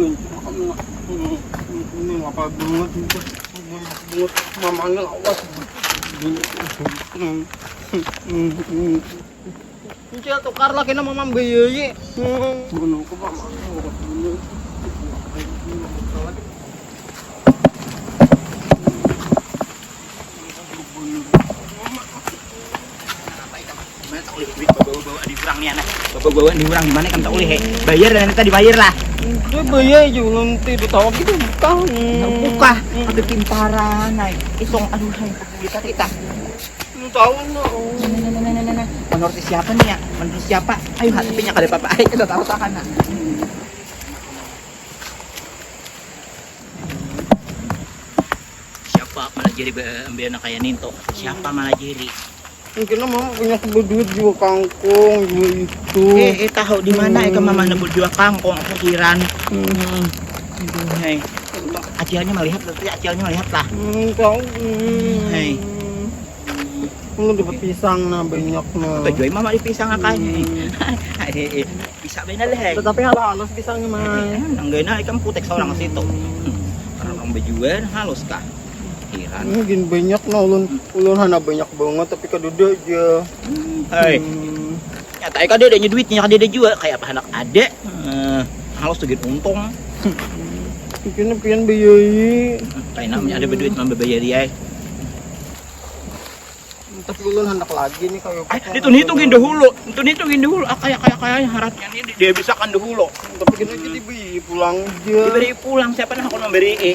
ulun. Ini apa banget itu. Buat mamanya awas. Ini tukar lagi nama mamam biaya. Bunuh ke mama. Bawa di urang nih anak. Bawa di urang gimana kan tak boleh bayar dan kita dibayar lah. Dia bayar juga nanti ditawar gitu bukan. Buka ada pintaran naik. Isong aduh hai kita. Lu tahu enggak? Nah. Menurut siapa nih ya? Menurut siapa? Ayo hatinya kada apa-apa. Ayo kita tahu tahan nak. Siapa malah jadi ambil anak kayak Ninto? Siapa malah jadi? Mungkin mama punya duit jual kangkung, jual itu. Tahu di mana ya mama nebul jual kangkung pikiran. Hei. Ajalnya melihat, ajalnya melihat lah. Tahu. Hei. Lu dapat pisang nah banyak nah. Tujuh mama di pisang akanya. Bisa benar lah. Tetapi halus pisangnya mah. Enggak enak ikan putek seorang situ. Orang bejuan halus kah? Kiran. Mungkin banyak nah ulun hana banyak banget tapi kaduda aja. Hei. Nyata kan dia ada duitnya kan dia jual kayak apa anak adek. Halus tuh gitu untung. Mungkin pian biayai. Kayak namanya ada berduit mah bayar dia. Tapi ulun hendak lagi nih kayak hitungin dahulu. Hitungin dahulu. Kayak harapnya ini dia bisa kan dahulu. Tapi kita diberi pulang aja. Diberi pulang siapa nak kalau memberi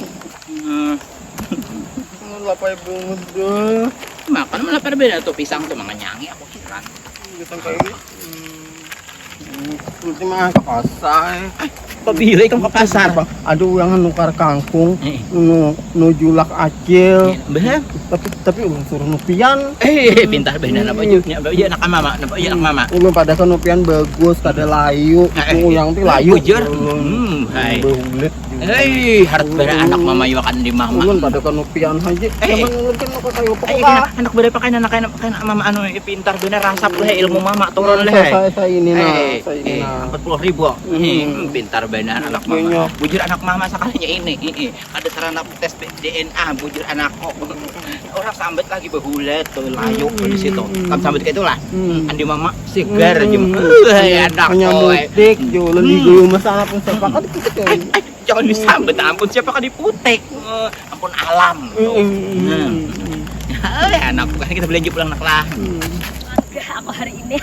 Lapar banget dah. Makan malah berbeda tuh pisang tuh manganyangi aku kira. Pisang kayak ini. Nanti mah ke pasar. Pabili kamu ke pasar. Aduh yang nukar kangkung, nu julak acil. Bener. Tapi ulun suruh nupian. Pintar bener apa juknya. Iya anak mama, iya anak mama. Ulun pada kan nupian bagus, kada layu. Yang ti layu. Bujur. Hai. Beulit. Harus beda anak mama yo kan di mama. Ulun pada kan nupian aja. Zaman ulun kan nuka kayu pokoknya. Anak beda pakai anak mama anu pintar bener rasap leh ilmu mama turun leh. Saya ini nah. 40.000. Pintar benar anak mama. Bujur anak mama sekalinya ini. Ada sarana tes DNA bujur anakku. Orang sambet lagi behulet tuh layu di situ. Kamu sambet kayak itulah. Andi mama segar aja. Anak hanya mutik jualan di guyung masalah pun siapa kan gitu. Jangan disambet ampun siapa kan diputek. Ampun alam. Anak bukan kita belanja pulang nak lah. Aku hari ini.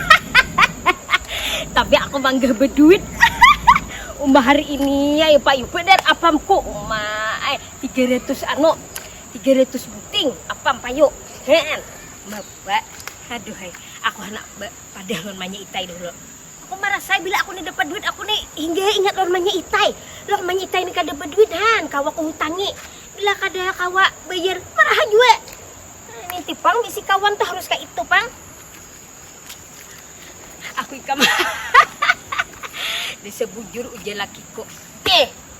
Tapi aku bangga berduit. Umah hari ini ya Pak bener apamku umah 300 buting apam payu hen mbak aduh hai aku anak pada lon itai dulu aku merasa bila aku nih dapat duit aku nih hingga ingat lon itai ini kada dapat duit han kawa aku hutangi bila kada kawa bayar marah juga ini tipang bisi kawan tuh harus kayak itu pang aku ikam disebujur uja lakiku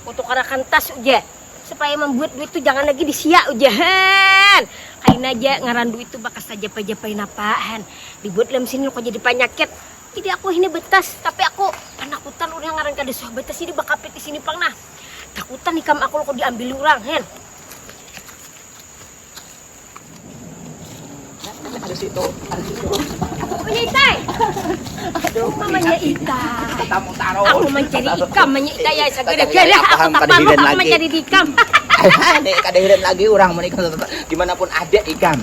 untuk arakan tas uja supaya membuat duit itu jangan lagi disia ujahan kain aja ngaran duit itu bakas saja pajapain apaan dibuat dalam sini kok jadi penyakit jadi aku ini betas tapi aku takutan udah ngaran kada soh betas ini bakapit di sini pang nah takutan ikam aku kok diambil orang hen Ada situ. Mamanya Itai. Mamanya Itai. Tamu taruh. Aku mencari ikam, mamanya Itai ya segera-gera aku tapal aku mencari ikam. Kadang lagi orang menikah dimanapun ada ikam.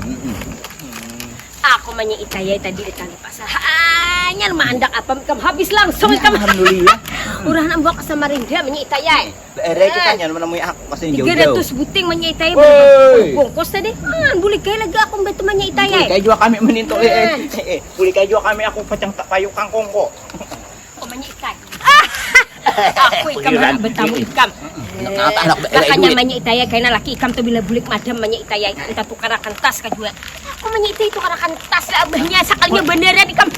Aku menyeitai tadi di tali pasar. Hanya mandak apa ikam habis langsung ikam. Alhamdulillah. Urang nak bawa ke Samarinda menyeitai. Daerah kita hanya menemui aku masih jauh-jauh. 300 buting menyeitai bungkus tadi. Boleh kaya lagi aku bantu menyeitai. Kayak juga kami meninto boleh kayak juga kami aku pacang tak payu kangkong kok. Aku menyeitai. Aku ikam bertamu ikam. Makanya menyeitai kayaknya laki ikam tuh bila bulik madam menyeitai entah tukar akan tas kan juga. Aku menyita itu karakan tas abahnya sekalinya beneran ikam.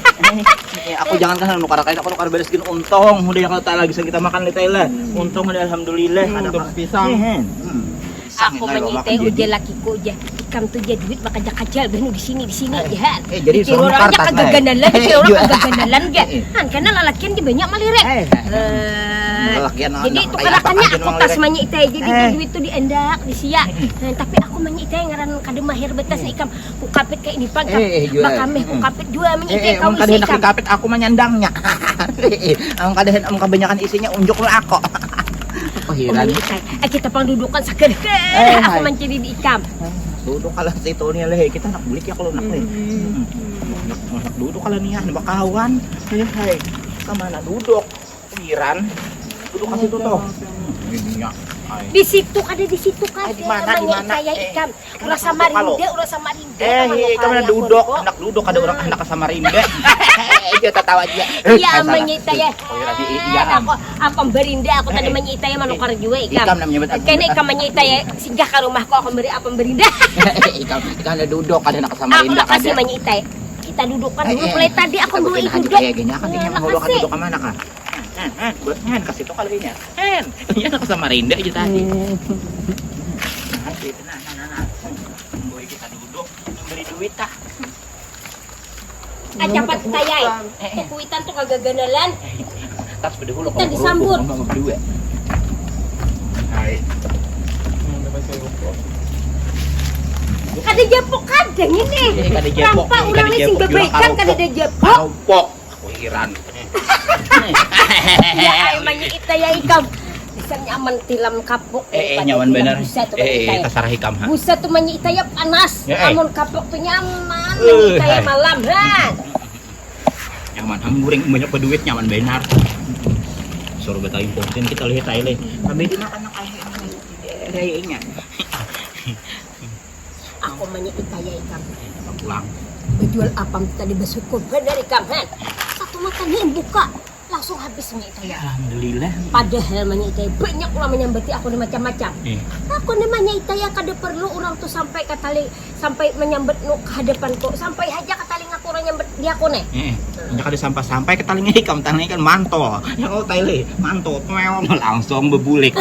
Aku jangan kan nukar kain aku nukar beres gini untung udah yang kita lagi kita makan di Thailand untung udah alhamdulillah ada pisang pisang. Aku menyitay udah lakiku aja. Ikam tuh dia duit maka jakajal benu di sini ya. Jadi Dikira suruh orangnya kartas, kagak Nay. gandalan, dikira orang Iya. kagak gandalan ga. Han karena lalakian dia banyak malirek. Lalakian Jadi anak itu kayak karakannya apa aja aku mang tas lirek. menyitay jadi duit tuh diendak di sia. Tapi aku menyitay ngaran kada mahir betas nih ikam. Ku kapit kayak ini pang. Jual. Bakameh ku kapit dua menyitay kau Ang kada isi hendak ikam. dikapit aku menyandangnya. Ang kada hendak kebanyakan isinya unjuk lo ako. Kehiran. Kita pang dudukan sakit. Aku mencari di ikam. Duduk kalah situ nih leh kita nak bulik ya kalau nak leh. Nak duduk kalah nih bakawan. Hai. Kemana duduk? Kehiran. Duduk ke situ tuh. Ininya. Di situ ada di situ kan. Di mana, di mana? Kayak ikam. Ulah kenapa sama kalau? Rinda, ulah sama Rinda. Kamu duduk, anak duduk ada orang anak sama Rinda. Dia tertawa dia. Iya menyita ya. Iya. Aku apa berinda aku tadi menyita ya manukar juga ikam. Ikam namanya betul. Kayaknya ikam menyita ya singgah ke rumahku aku beri apa berinda. Ikam ada duduk ada anak sama Aku Rinda kasih ada. menyita ya. Kita dudukkan dulu mulai tadi aku mau itu duduk. kayak gini kan dia mau duduk ke mana kan? Buat kasih tuh kali ini. Iya anak sama Rinda aja tadi. Nah. Boy kita duduk beri duit tah. Acapat tayay. Kuitan tuh kagak gandalan. Tas beda hulu Kita disambut. berdua. Hai. Kada jepok kadang ini. Kada jepok. Rampak urang ini sing bebaikan kada ada jepok. Karopok. Aku heran. Ya ay menyita ya ikam. Bisa nyaman tilam kapok. Nyaman bener. Kasar hikam ha. Buset tuh menyita ya panas. Amun kapok tuh nyaman. Eh, Menyita ya malam kan. Nyaman, hamburing banyak berduit nyaman benar. Suruh betawi ponten kita lihat aja. Kami di makan kayaknya. Aku menyita ya ikam. Pulang. Berjual apam tadi bersyukur benar ikam kan. Satu makannya yang buka. Langsung habis menyita ya. Alhamdulillah. Padahal menyita banyak orang menyambati aku nih macam-macam. Aku nih menyita ya kada perlu orang tuh sampai katali sampai menyambet nu ke hadapanku sampai aja katali ngaku orang nyambet dia aku nih. Hanya kada sampai ke talinga hikam talinga kan mantol. Yang taile mantol langsung bebulik.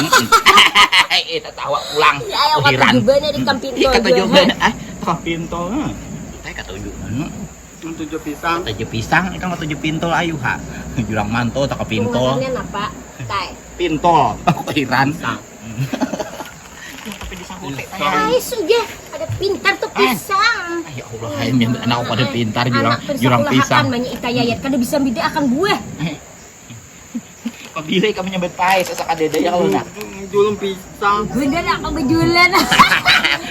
Tawa pulang. Ya ayo kata juga nih di kampinto. Kata juga kampinto. Saya kata juga. Tujuh pisang. Tujuh pisang, ikan mau tujuh pintol ayu ha. Jurang manto tak pintol. Pengarannya apa? Tai. Pintol. Aku kehiran. Tapi disangkut Ay, sudah ada pintar tuh pisang. Ya Allah, ini anak aku pada pintar jurang Anak pisang. menyita yayat kada bisa beda akan buah. Pabili kami nyambet pai sa kadeda ya kalau nak. Julung pisang. Bener aku bejulan.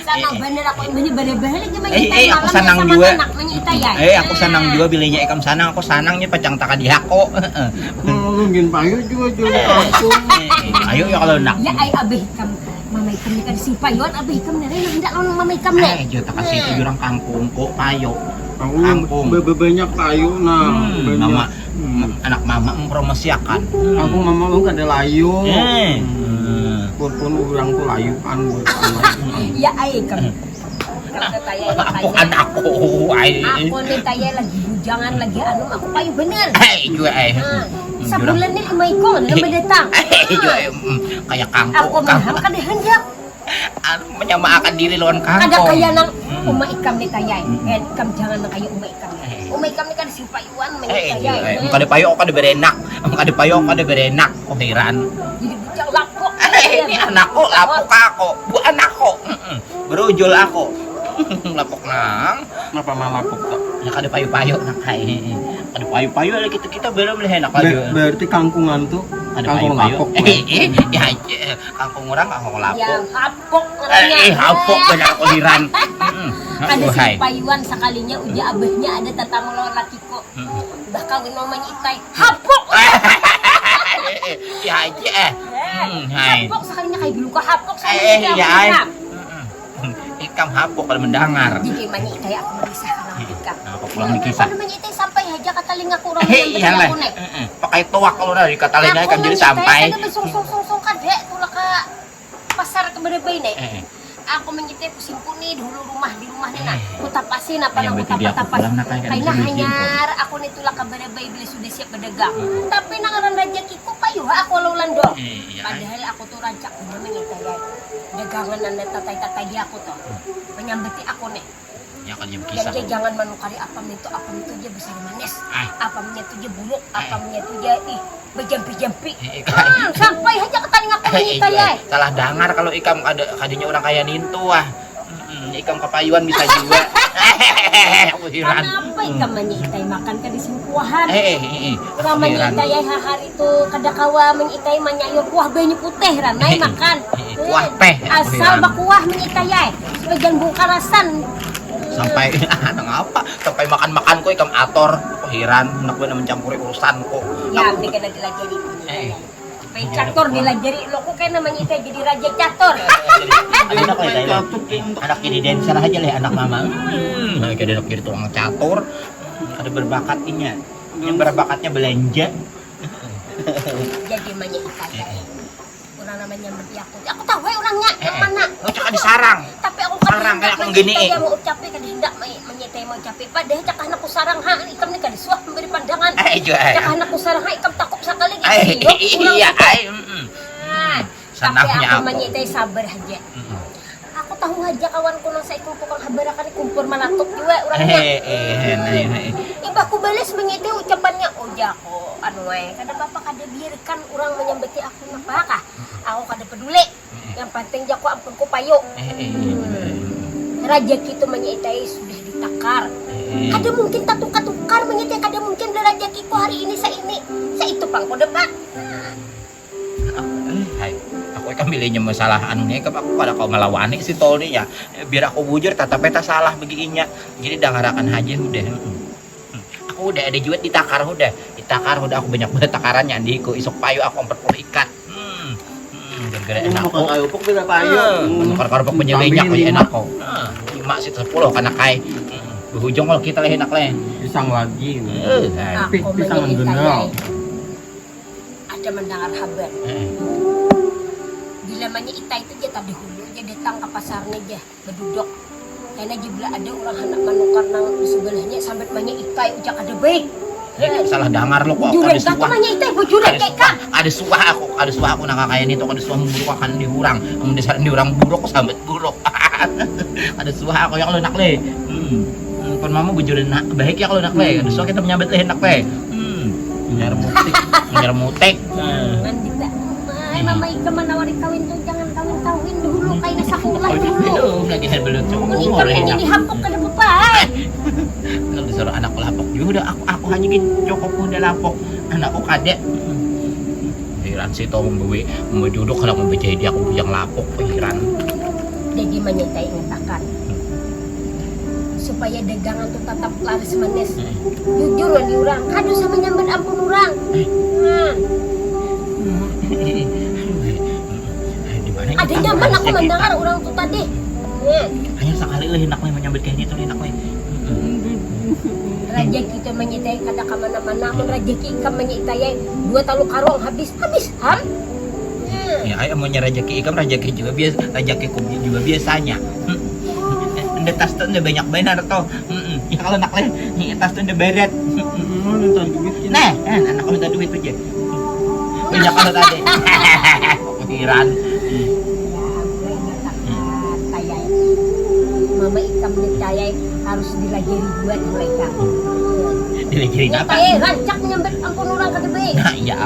Sanang bener aku ini balik lagi menyita Aku sanang juga. anak menyita ya. Aku sanang juga bilinya ikam sanang, aku sanangnya pacang taka di hako. Mungkin payu juga julung kangkung. Ayo ya kalau nak. Ya ay abih kam mamay kam ni kan si payon abih kam na rin hendak lawan mamay kam na. Jod taka situ jurang kangkung ko payo. Kangkung. Banyak payu nah. Mama anak mama mempromosiakan. Kangkung mama lu kada layu. Pun orang tuh layu kan. Ya ay kam. Aku anakku, Aku nih taya lagi bujangan lagi anu aku payu bener. Juga Sabulan nih imay ko na datang. Juga kayak kangkung. Aku maham kada hendak. Menyamakan diri lawan Kada kangkung. kaya nang uma ikam ni tayay. Ikam jangan na kayo uma ikam. Uma ikam ni kan si payuan menyitayay. Ang kada payo kada berenak. Ang kada payo kada berenak. Ko heran. Jadi bujang lapok. Ini anakku lapok ako. Bu anakku. Berujul aku. Lapok nang. Kenapa malapok kok? Ya kada payo-payo nak kai. Kada payo-payo lagi kita belum lehenak lagi. Berarti kangkungan tuh kangkung lapok. Ya kangkung orang aku lapok. Ya hapok orangnya. Hapok banyak aku hiran. Ada si payuan sekalinya uja abahnya ada tatamu lawan lakiko. Bakal namanya itai. Hapok. Ya aja. Hai. Hapok sekalinya kayak dulu ka hapok Ya sekalinya. Ikam hapok kalau mendengar. Jadi manya itai aku merisah kalau ikam. Aku pulang dikisah. Kalau manya itai sampai aja ka talinga ko orang Iya lah. Pakai tuak kalau dari kata lainnya kan jadi sampai. Aku sung kadek tulah ka pasar ke berebay nih. Aku menyitai kusimpuni dulu di rumahnya nah. Kutapasin apa nang kutapas. Kayaknya hanyar aku nih tulah ka berebay beli sudah siap berdagang. Tapi nang aran rezeki ko payo aku laulan dong. Padahal aku tuh rancak menyitai. dagangan na tatay-tatay di ako to. Menyambeti aku nih. Ya kan yang Dan kisah. dia jangan menukari apam itu dia besar manis. Ah. Apamnya itu dia buruk, apamnya itu dia berjampi-jampi. Kan. Sampai aja ke telinga aku menyita ya. Salah dengar kalau ikam kadinya orang kaya nintu ah. Ikam kapayuan bisa juga. Aku heran. Kenapa ikan menyitai makan ke di simpuahan? Orang Aku heran. menyitai hari itu kada kawa menyitai manyayur kuah banyu putih ranai makan. Kuah teh, aku Asal heran. bakuah menyitai sebagian bungkarasan. Sampai ngapa? Sampai makan-makan kok ikam ator. Aku heran, nak gue mencampuri urusan kok. Ya, ini kena dilajari. Catur dilajari, lo kok kayak namanya itu jadi raja catur. Anak anak jadi dancer aja lah anak mama. Kayak anak jadi tukang catur. Ada berbakatnya. Yang berbakatnya belanja. Jadi namanya Itaya. Orang namanya Medi aku tahu orangnya yang mana. Oh, cakap disarang. Tapi aku Sarang kayak aku gini. Saya mau ucapin kan hendak menyetai mau ucapin. Padahal cak anakku sarang ha ikam ni kan suah memberi pandangan. Cak anakku sarang ha ikam takut sekali gitu. Iya, Tapi Sanaknya aku aku. menyetai sabar aja. Aku tahu aja kawanku nang saya kumpul habarakan kumpul malatuk juga orangnya. Iba aku balas menyetai ucapannya aku anu wae kada apa kada biarkan orang menyambeti aku napakah. Aku kada peduli. Yang penting jaku ampun ku payu. Raja kita menyetai sudah ditakar. Kada mungkin tukar menyetai kada mungkin raja kita hari ini sa itu pang ko depan. Hai, aku kan milihnya masalah anu nih, aku pada kau melawani si tol nih ya, biar aku bujur tata peta salah begininya, jadi dangarakan aja udah. Aku udah ada juga ditakar udah aku banyak banget takarannya andiku, isok payu aku 40 ikat. Gara-gara enak Makan kayu pok bila payu. Karpok penyelenya kok enak kok. Cuma sih 10 karena kai. Berhujung kalau kita leh enak leh. Pisang lagi. Aku Pisang menyetai genal. ada mendengar kabar. Bila namanya Ita itu dia tadi hulu dia datang ke pasarnya dia berduduk. Karena juga ada orang anak manukar nang di sebelahnya sampai banyak Ita ujak ada baik. Salah dengar lo kok Jure tak namanya Ita bujure kayak kan. Ada suah aku nakakayan itu ada suah buruk akan dihurang ang desaran diurang buruk sambat buruk. Ada suah aku yang lo nak le. Kon mama bujure nak baik ya kalau nak le. Ada suah kita menyambet le nak le. Nyar mutek. Nandita. Ay mama ika manawari kawin tuh jangan kawin dulu kayak nasa kulay dulu. Lagi saya belum Ini kan ini hapok ka na bapak. Kalau disuruh anak lapok juga udah aku hanya gini cukup udah lapok anakku kadek. Pikiran sih tau mau duduk kalau mau jadi aku bujang lapok pikiran. Jadi menyetai ngetakan supaya dagangan tuh tetap laris manis. Jujur di orang, kado sama nyambat ampun orang. Ada nyaman aku mendengar orang tuh tadi. Hanya sekali lah enak lah menyambut kayak gitu enak lah. Raja kita menyetai kada kemana-mana, mun raja kita menyetai 2 talu karung habis ham. Ya ayah mau nyerajaki ikam rajaki juga biasa rajaki kopi juga biasanya. Anda tas tuh udah banyak benar toh. Ya kalau nak leh, ini tas tuh udah berat. Minta duit. Nah, anak minta duit aja. Banyak kalau tadi. Pikiran. Mama ikam nyetayai harus dilajari buat mereka. Dilajarin apa? Nyetayai rancak menyambet ampun orang kada baik. Nah, iya.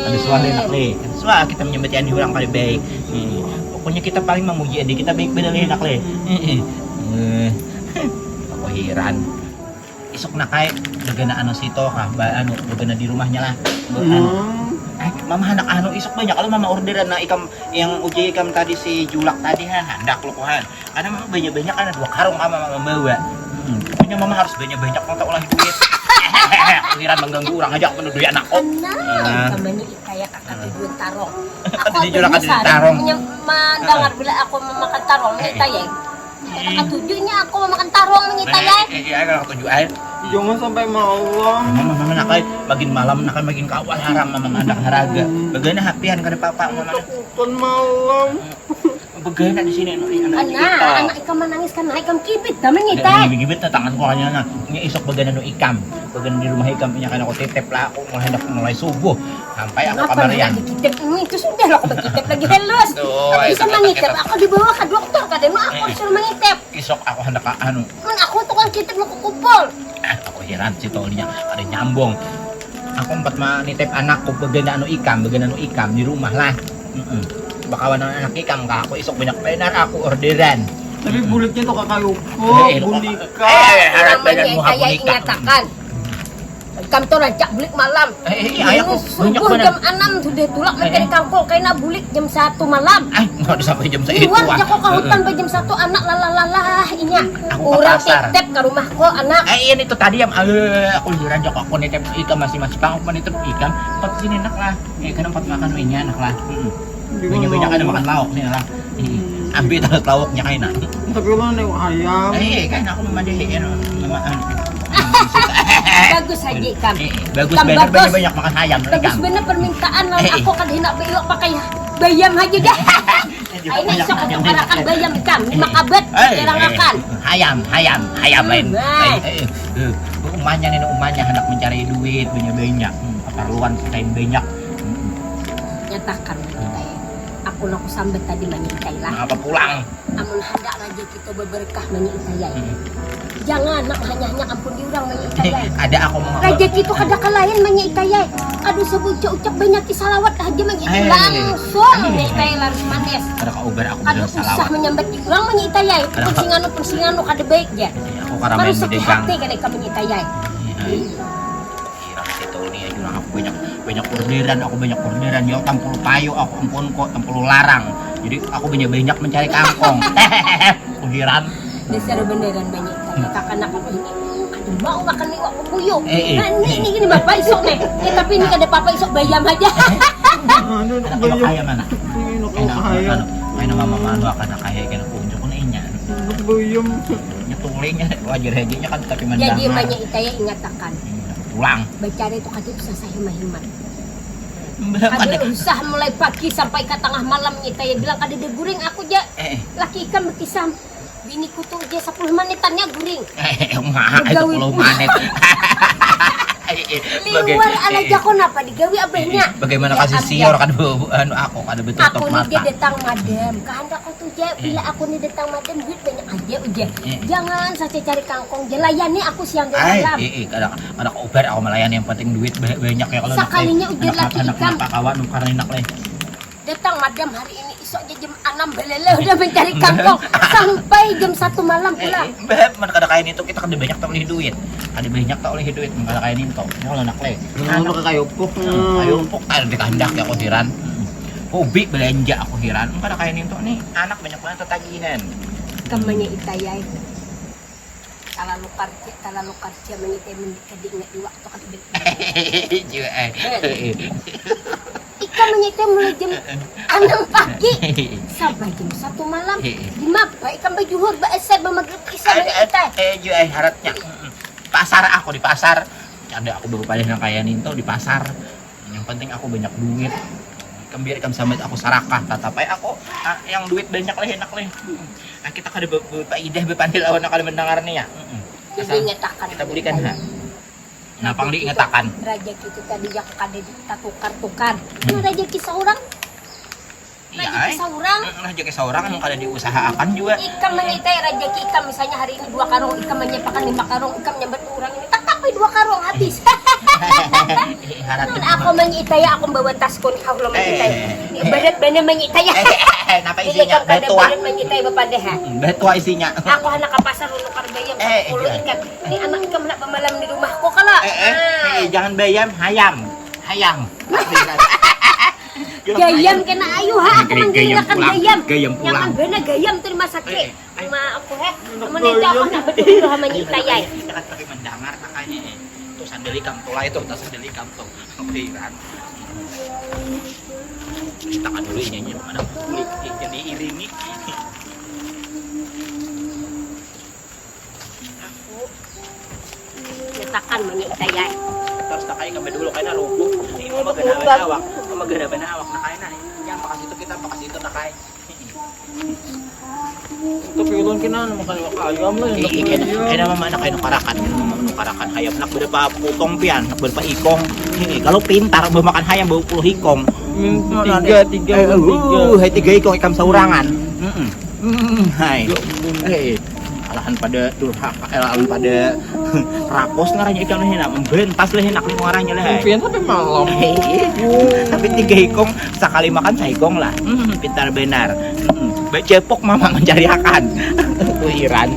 Ada suara enak leh. Ada suara kita menyambut yang orang pada baik. Pokoknya kita paling memuji adik kita baik bener enak leh. Aku heran. Isok nak kayak dagana anu sito kah, anu dagana di rumahnya lah. Mama anak anu isok banyak kalau mama orderan na ikam yang uji ikam tadi si julak tadi hendak lo kohan. Karena mama banyak-banyak kan 2 karung mama bawa. Pokoknya mama harus banyak-banyak mau tak ulah duit. Pikiran mengganggu orang aja menudui anakku. Nah, namanya kayak kakak tujuan tarong. Aku Di julak ada tarong. Mendengar bila aku memakan tarong nyitayai. Kakak tujuannya aku memakan tarong nyitayai. Iya kalau tujuan. Jangan sampai malam. Mama nak makin malam nak makin kawal haram mama anak haraga. Bagaimana hapian kada papa mama. Bukan malam. Bagay na di sini ano anak Anak ikam menangis karena ikam kibit dah mengita. Gibit na tangan ko kanya na. Nga isok bagay na no ikam. Bagay na di rumah ikam pinya kan ako titip lah ako hendak mulai subuh. Sampai aku Kenapa kamarian. nak dikitip ini? Itu sudah lah aku berkitip lagi halus. Tuh, Aku bisa kita- mengitip. kita- Aku dibawa ke dokter kadang aku disuruh mengitip. Isok aku hendak anu. Kan aku tukang kitip lu kumpul. Aku heran si tolinya ada nyambung. Aku empat nitip anakku bagay na ikam di rumah lah. Bakawan ng anak ikam ka ako isok banyak benar aku orderan. Tapi bulitnya tuh kakak boneka. Harap Namanya badan mo kayak hapon ikam. ingatakan. Ikam tuh rancak bulik malam. Ayah Ini ko banyak subuh benar. jam 6 sudah tulak mencari kangkung. Kayaknya bulik jam 1 malam. Ay, nggak sampai jam saya itu. Luar aja kok ke hutan jam 1 anak lalalah inya. Aku ke Orang pasar. titip ke rumahku anak. Ini tuh tadi yang aku lihat aja kok aku nitip ikan masih pang aku nitip ikan. Empat sini enak lah. Kan empat makan minyak enak lah. Banyak ada makan lauk nih lah. Ambil tahu lauknya kain nak. Tapi lo nengok ayam. Kan aku memandiin Bagus aja ikam. Bagus Ikan bener bagus. banyak makan ayam Bagus ikan. bener permintaan lawan aku kan hendak belok pakai bayam aja dah. Ini sok untuk arakan bayam ikam, 5 kabet jarang makan. Ayam lain. Baik. Umanya nih umanya hendak mencari duit banyak keperluan selain banyak. Nyatakan kita ya. Aku nak sambet tadi menyikai lah. Apa pulang? Amun hendak raja kita berberkah menyikai ya. Jangan nak hanya ampun diurang menyikai ya. Ada aku mau Raja kita kada kalayan menyikai ya. Aduh sebucak ucap banyak salawat aja menyikai langsung menyikai langsung manis. Ada kau ubar aku Aduh bilang usah salawat. menyambat diurang menyikai ya. Persinganu kada baik ya. Aku karena Baru main sakit bedegang. hati kada ikam menyikai ya. Kira situ nih jurang aku banyak orderan ya tampul payu aku ampun kok tampul larang. Jadi aku banyak mencari kangkong. Uhiran. Dasar beneran banyak kaya kakak aku ini. Aduh mau makan iwak kukuyo. Eh. Nah ini bapak isok nih. Tapi ini kada papa isok bayam aja. Ano Anak nak kalau bayam? kaya mana? Nak ayam. Kaya mama manu akan kaya kena kunjuk ko na inya. Nak bayam. Nyetulingnya wajar hajinya kan tapi Jadi mendangar. banyak itaya ingatakan. Pulang. Bicara itu kadang bisa saya himat. Ada. Ada usaha mulai pagi sampai ke tengah malam itaya bilang kada ada guring aku aja. Laki ikan berkisam. Biniku tuh aja 10 menitannya guring. Mah itu 10 menit. Luar ala jako napa digawi abahnya. Bagaimana Ya, kasih ambil. sior kan anu aku kada betul Aku top nih dia mata. datang madam. Kehendak aku tuh je bila aku nih datang madam duit banyak aja uja. Jangan saja cari kangkong je layani aku siang dan malam. Kadang aku ubar aku melayani yang penting duit banyak ya kalau Sekalinya ujar laki ikan. Pak kawan karena enak leh. Datang madam hari ini isok je jam 6 belele udah mencari kangkong sampai jam 1 malam pulang. Beb, man kada kain itu kita kada banyak tak oleh duit. Kada banyak tak oleh duit kada kain itu. Ya kalau nak leh. Ano kakayupok na. Ayo empuk ada dikandak ya aku hiran. Hobi belanja aku hiran. Kada kain itu nih anak banyak banget tagihan. Kamanya itayay. Kalau kerja mengitai mendidik ingat di waktu kadang. Ikan menyitai mulai jam 6 pagi sampai jam 1 malam. Di mapa ikan bajuhur baesai bamagrib isa menyitai. Harapnya pasar aku di pasar. Ada aku baru pada yang kaya ninto di pasar. Yang penting aku banyak duit. Biar ikam sambat aku sarakah tatapai aku yang duit banyak lah enak lah. Kita kada berpaidah berpandil lawan kada mendengar nih ya. Jadi nyatakan Kita belikan ha. Napang diingatakan. Raja kita tadi yang kada ditukar-tukar. Ini raja kisah orang. Iya, Raja kisah orang. Rezeki seorang yang kada diusahakan juga. Ikan menyitai raja ikan misalnya hari ini 2 karung ikan menyiapkan 5 karung ikan nyambat orang ini tetapi 2 karung habis. Harapnya Aku menyitai aku bawa tas kun kalau menyitai. Ibadat bener menyitai. Napa Jadi isinya? kan pada Betua. bener menyitai bapak deh. Betua isinya. Aku anak ke pasar untuk bayam 10 ikan. Ini anak ikan nak pemalam di rumahku kalau. Jangan bayam, hayam. Gayam kena ayu ha aku menjadikan gayam. Gayam pulang. Jangan bener gayam terima sakit. Ma aku menita aku nak betul sama menyitai. Kita tapi mendengar makanya itu sandelikam tuh itu tas sandelikam tuh. Pikiran. Kita kan dulu nyanyi mana kulit jadi iringi. Aku nyatakan menyitai. Terus tak kayak kami dulu kayaknya rubuh. Ini mama gana banawak na kain na. Yang pakas itu kita pakas itu na kain. Tapi ulun kina makan ayam lah. Kaya naman kayo nukarakan. Nukarakan hayam. Nak berapa potong pian. Nak berapa ikong. Kalau pintar bermakan hayam 20 ikong. Tiga. Hai 3 ikong ikam saurangan. Hai. Alahan pada durhaka, alahan pada rapos ngaranya ikan lah nak membentas lah nak lima orangnya lah. Pian sampai malam. Tapi 3 ikong sekali makan saikong lah. Pintar benar. Baik cepok mama mencari akan. Tuhiran.